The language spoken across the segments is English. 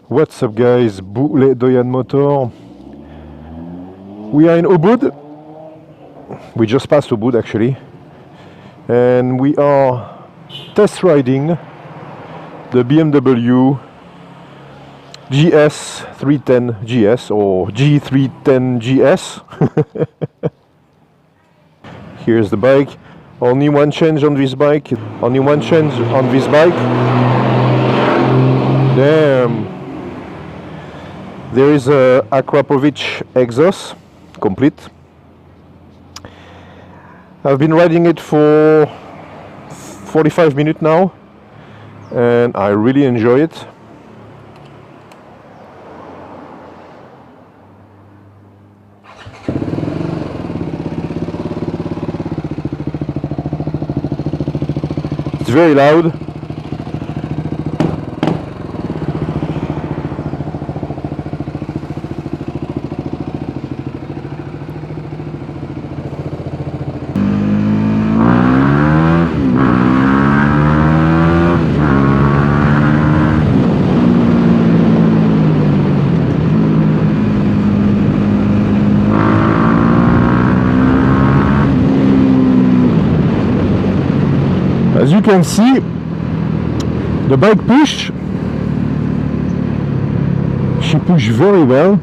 What's up guys, Boulet Doyan Motor. We are in Ubud. We just passed Ubud actually. And we are test riding the BMW GS 310 GS or G310 GS. Here's the bike. Only one change on this bike. Damn. There is a Akrapovic exhaust, complete. I've been riding it for 45 minutes now, and I really enjoy it. It's very loud. As you can see, the bike pushed. She pushed very well.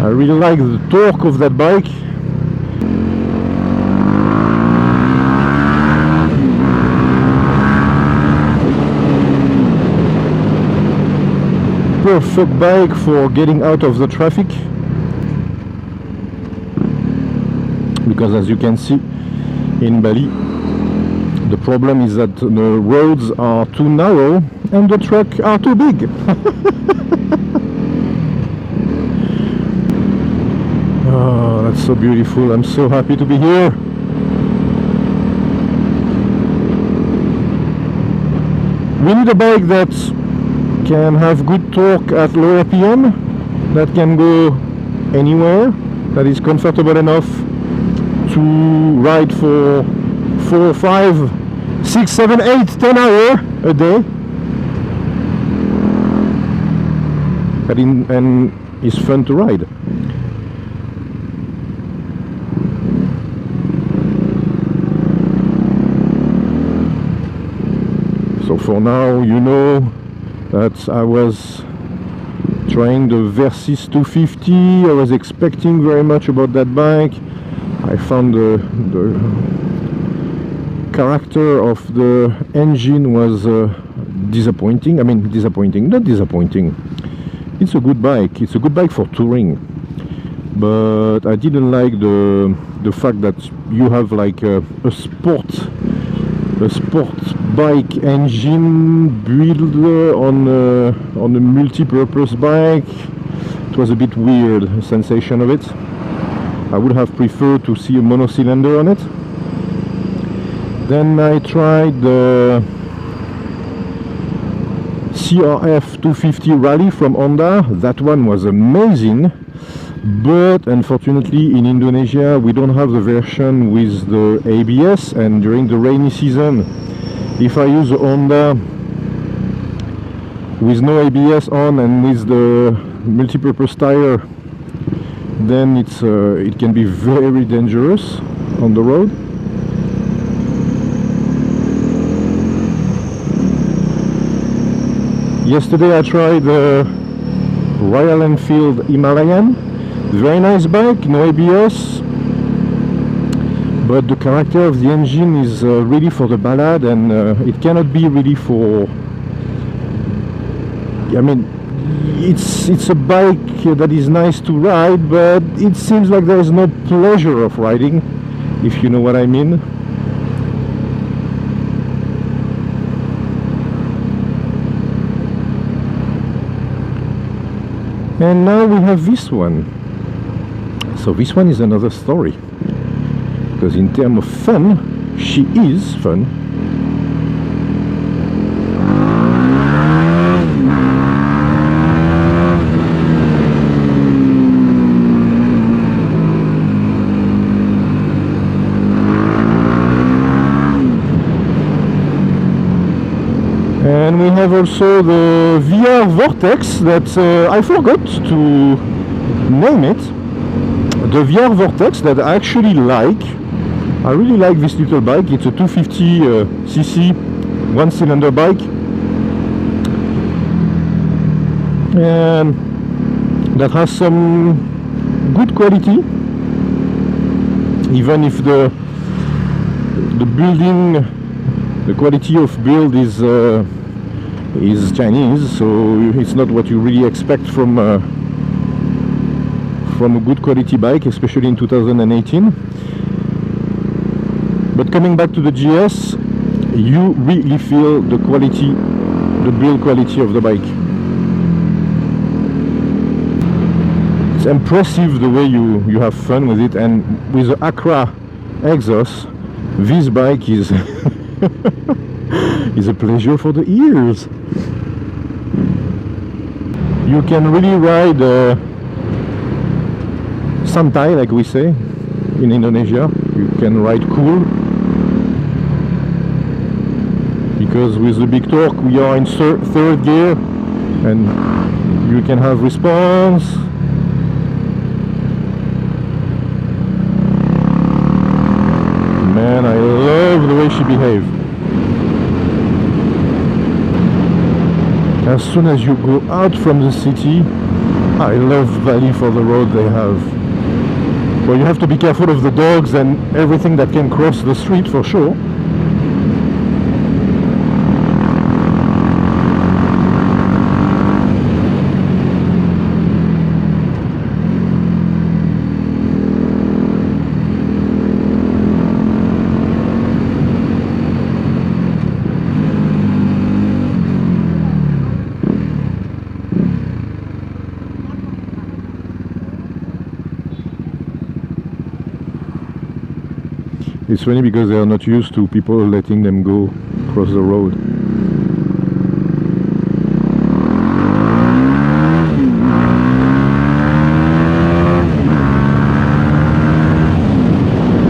I really like the torque of that bike. Perfect bike for getting out of the traffic. Because as you can see, in Bali, the problem is that the roads are too narrow and the trucks are too big. Oh, that's so beautiful. I'm so happy to be here. We need a bike that can have good torque at low RPM, that can go anywhere, that is comfortable enough to ride for 4, 5, 6, 7, 8, 10 hours a day, and is fun to ride. So for now, you know that I was trying the Versys 250. I was expecting very much about that bike. I found the character of the engine was disappointing. I mean, not disappointing. It's a good bike. It's a good bike for touring. But I didn't like the fact that you have like a sport bike engine built on a multi-purpose bike. It was a bit weird, the sensation of it. I would have preferred to see a monocylinder on it. Then I tried the CRF 250 Rally from Honda. That one was amazing, but unfortunately in Indonesia we don't have the version with the ABS, and during the rainy season, if I use a Honda with no ABS on and with the multi-purpose tire, then it can be very dangerous on the road. Yesterday I tried the Royal Enfield Himalayan. Very nice bike, no ABS, but the character of the engine is really for the ballad, and it cannot be really for, I mean, it's a bike that is nice to ride, but it seems like there is no pleasure of riding, if you know what I mean. And now we have this one. So this one is another story, because in terms of fun, she is fun. we have also the Viar Vortex that I forgot to name it. The Viar Vortex that I actually like. I really like this little bike. It's a 250cc one-cylinder bike, and that has some good quality, even if the building, the quality of build is Chinese, so it's not what you really expect from a good quality bike, especially in 2018. But coming back to the GS, you really feel the quality, the build quality of the bike. It's impressive the way you have fun with it, and with the Accra exhaust, this bike is is a pleasure for the ears. You can really ride santai, like we say in Indonesia. You can ride cool, because with the big torque we are in third gear, and you can have response. Man, I love the way she behaves. As soon as you go out from the city, I love Bali for the road they have. Well, you have to be careful of the dogs and everything that can cross the street for sure. It's funny because they are not used to people letting them go across the road.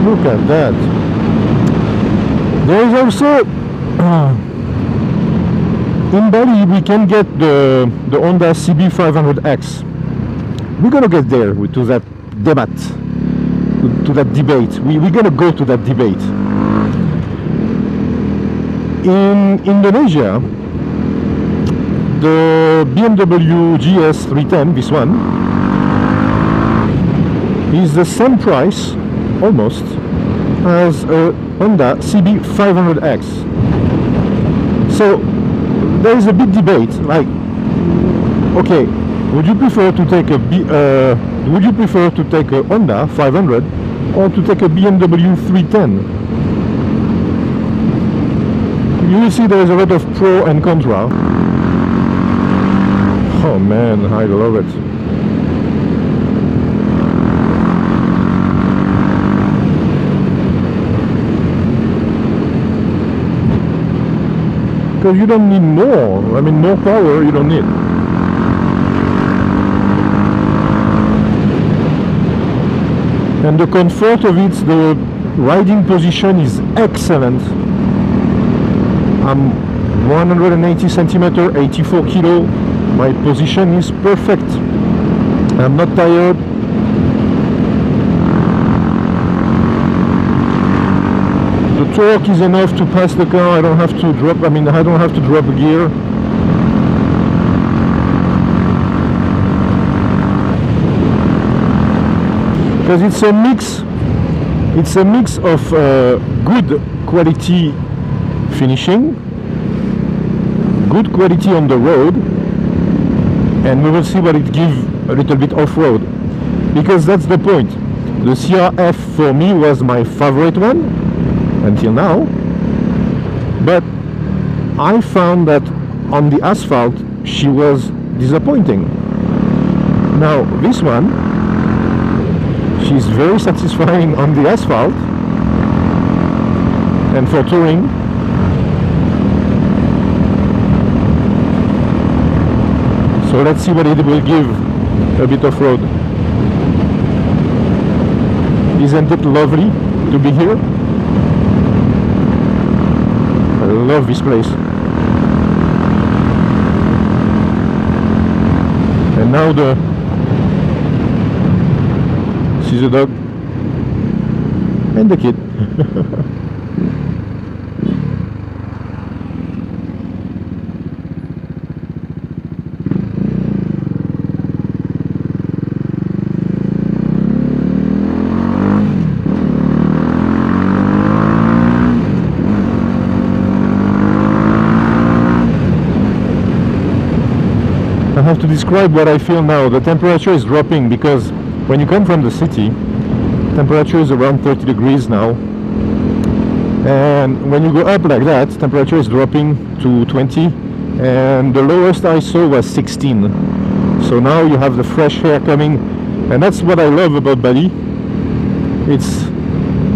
Look at that. There is also in Bali we can get the Honda CB500X. We're gonna get there to that debate. To that debate. We're gonna go to that debate. In Indonesia, the BMW GS 310, this one, is the same price, almost, as a Honda CB500X. So there is a big debate. Like, okay, would you prefer to take a Honda 500 or to take a BMW 310? You will see there is a lot of pro and contra. Oh man, I love it. Because you don't need more. I mean, more power you don't need. And the comfort of it, the riding position is excellent. I'm 180 centimeter, 84 kilo. My position is perfect. I'm not tired. The torque is enough to pass the car. I don't have to drop a gear. Because it's a mix of good quality finishing, good quality on the road, and we will see what it gives a little bit off-road, because that's the point. The CRF for me was my favorite one until now, but I found that on the asphalt she was disappointing. Now this one, she's very satisfying on the asphalt and for touring. So let's see what it will give a bit of road. Isn't it lovely to be here? I love this place. And now see the dog and the kid. I have to describe what I feel now. The temperature is dropping because when you come from the city, temperature is around 30 degrees now, and when you go up like that, temperature is dropping to 20, and the lowest I saw was 16. So now you have the fresh air coming, and that's what I love about Bali. It's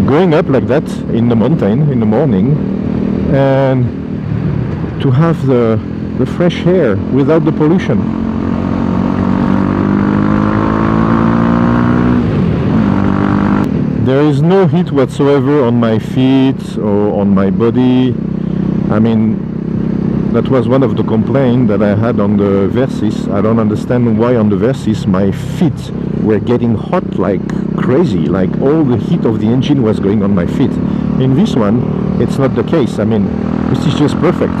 going up like that in the mountain in the morning, and to have the fresh air without the pollution. There is no heat whatsoever on my feet or on my body. I mean, that was one of the complaints that I had on the Versys. I don't understand why on the Versys my feet were getting hot like crazy, like all the heat of the engine was going on my feet. In this one, it's not the case. I mean, this is just perfect.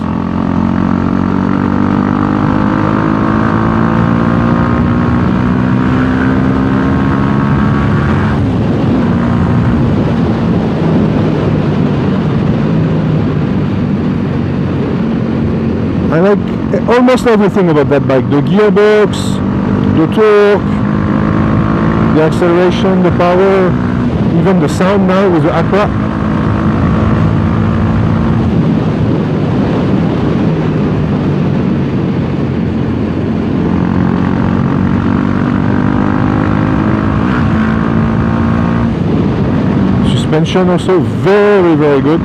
I like almost everything about that bike. The gearbox, the torque, the acceleration, the power, even the sound now with the Aqua. Suspension also very, very good.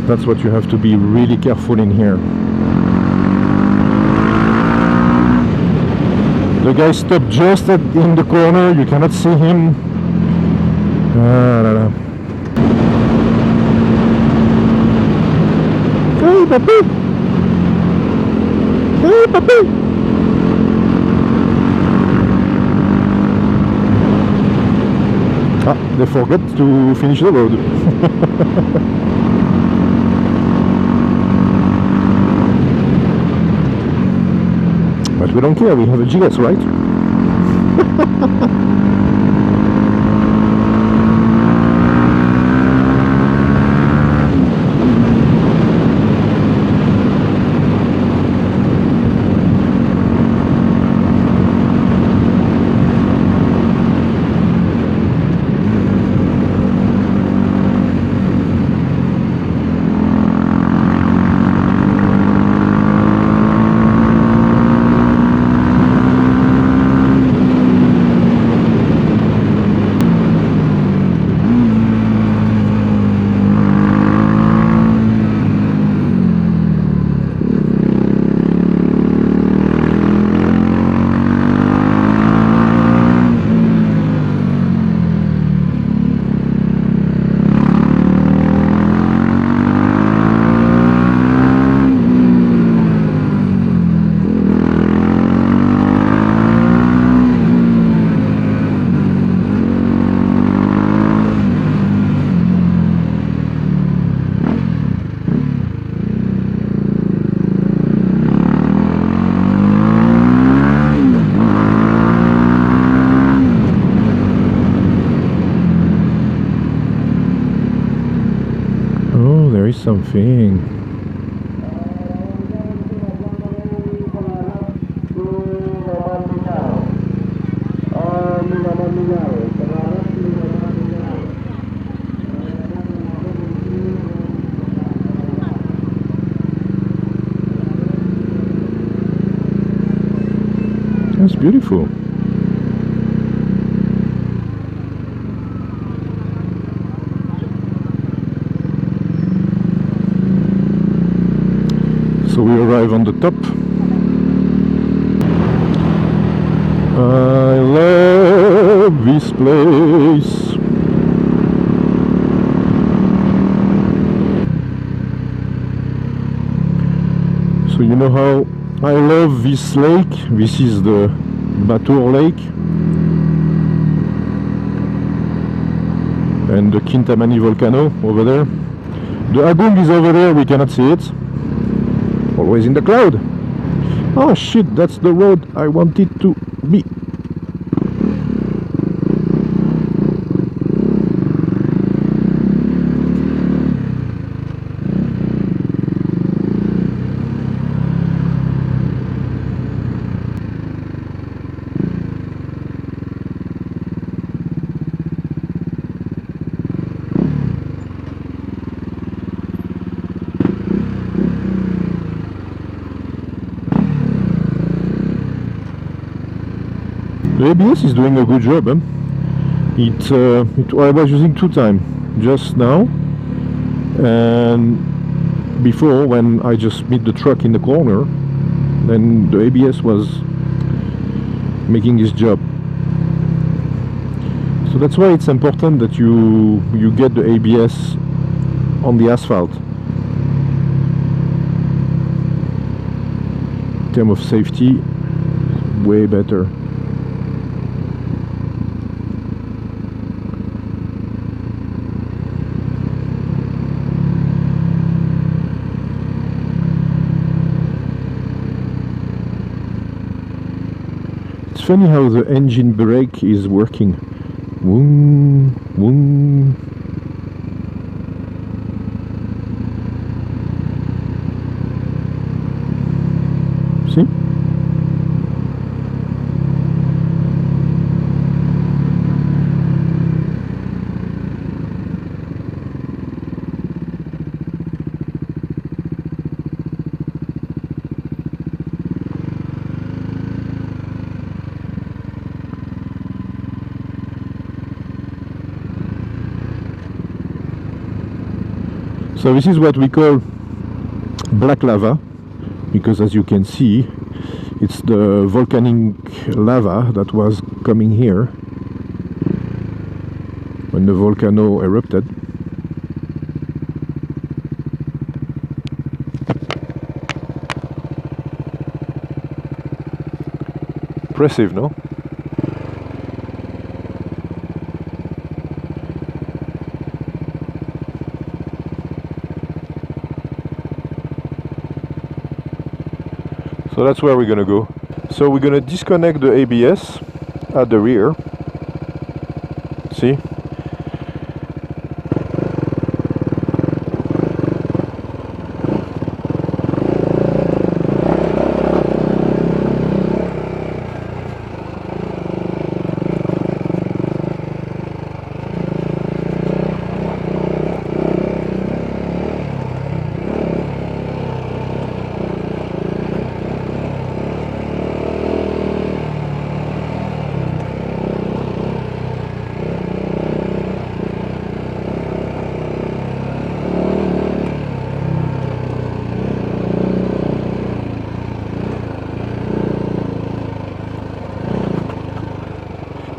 That's what you have to be really careful in here. The guy stopped just in the corner, you cannot see him. Hey puppy! Hey puppy! Ah, they forgot to finish the road. But we don't care, we have a GS, right? Something. That's beautiful. So we arrive on the top. this place. So you know how I love this lake. This is the Batur Lake and the Kintamani volcano over there. The Agung is over there, we cannot see it. Always in the cloud. Oh shit, that's the road I wanted to be. The ABS is doing a good job. I was using 2 times just now, and before when I just meet the truck in the corner, then the ABS was making his job. So that's why it's important that you get the ABS on the asphalt. In terms of safety, way better. It's funny how the engine brake is working. Woom, woom. See? So this is what we call black lava, because as you can see, it's the volcanic lava that was coming here when the volcano erupted. Impressive, no? So that's where we're gonna go. So we're gonna disconnect the ABS at the rear. See?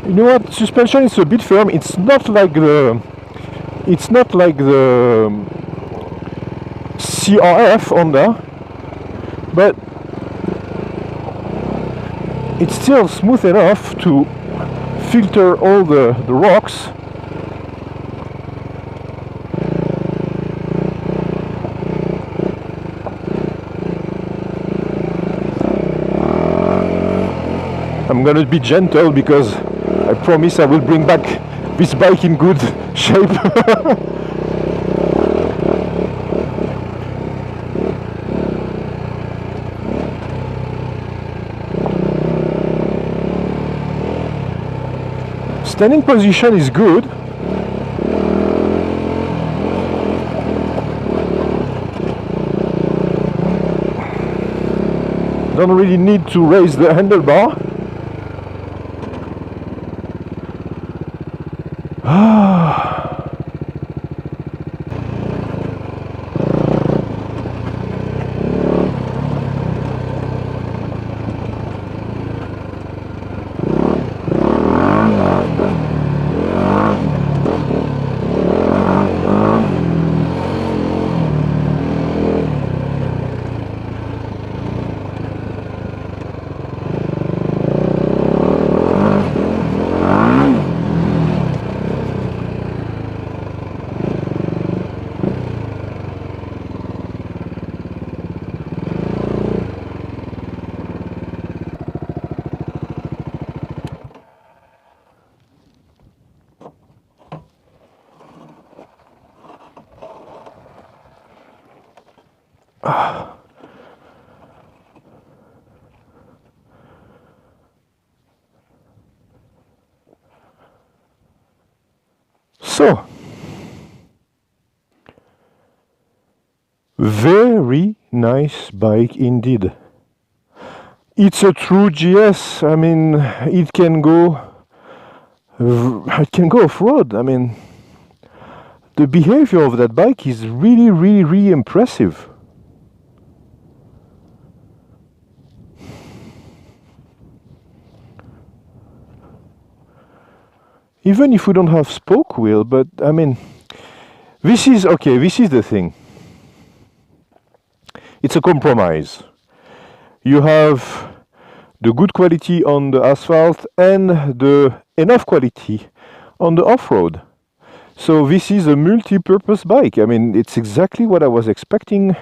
You know what? Suspension is a bit firm. It's not like the CRF Honda, but it's still smooth enough to filter all the rocks. I'm gonna be gentle because I promise I will bring back this bike in good shape. Standing position is good. Don't really need to raise the handlebar. So, very nice bike indeed. It's a true GS. I mean, it can go off-road. I mean, the behavior of that bike is really impressive. Even if we don't have spoke wheel, but I mean, this is the thing. It's a compromise. You have the good quality on the asphalt and the enough quality on the off-road. So this is a multi-purpose bike. I mean, it's exactly what I was expecting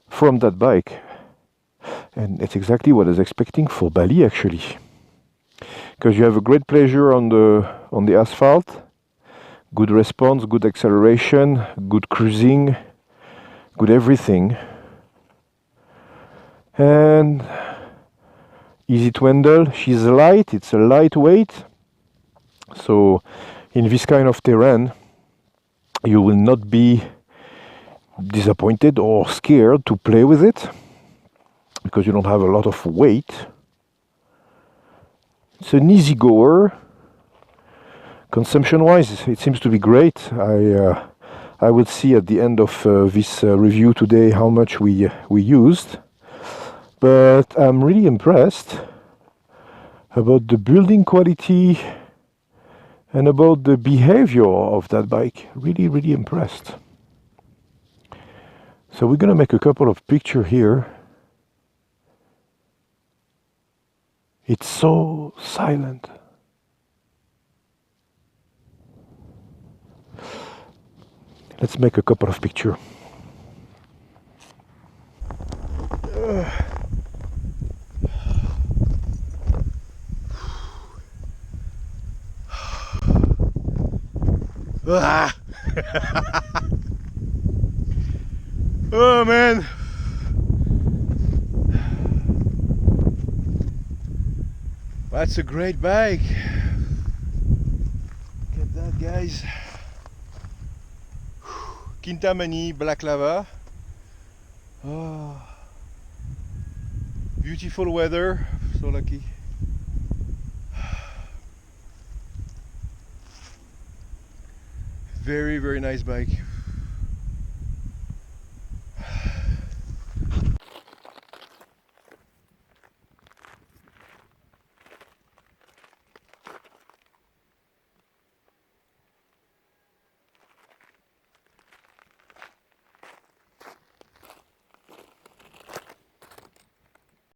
from that bike. And it's exactly what I was expecting for Bali, actually. Because you have a great pleasure on the asphalt, good response, good acceleration, good cruising, good everything, and easy to handle. She's light, it's a lightweight, so in this kind of terrain you will not be disappointed or scared to play with it because you don't have a lot of weight. It's an easy goer. Consumption wise, it seems to be great. I will see at the end of this review today how much we used, but I'm really impressed about the building quality and about the behavior of that bike. Really impressed. So we're gonna make a couple of pictures here. It's so silent. Let's make a couple of pictures. Oh man. That's a great bike. Look at that, guys. Kintamani Black Lava. Oh. Beautiful weather. So lucky. Very nice bike.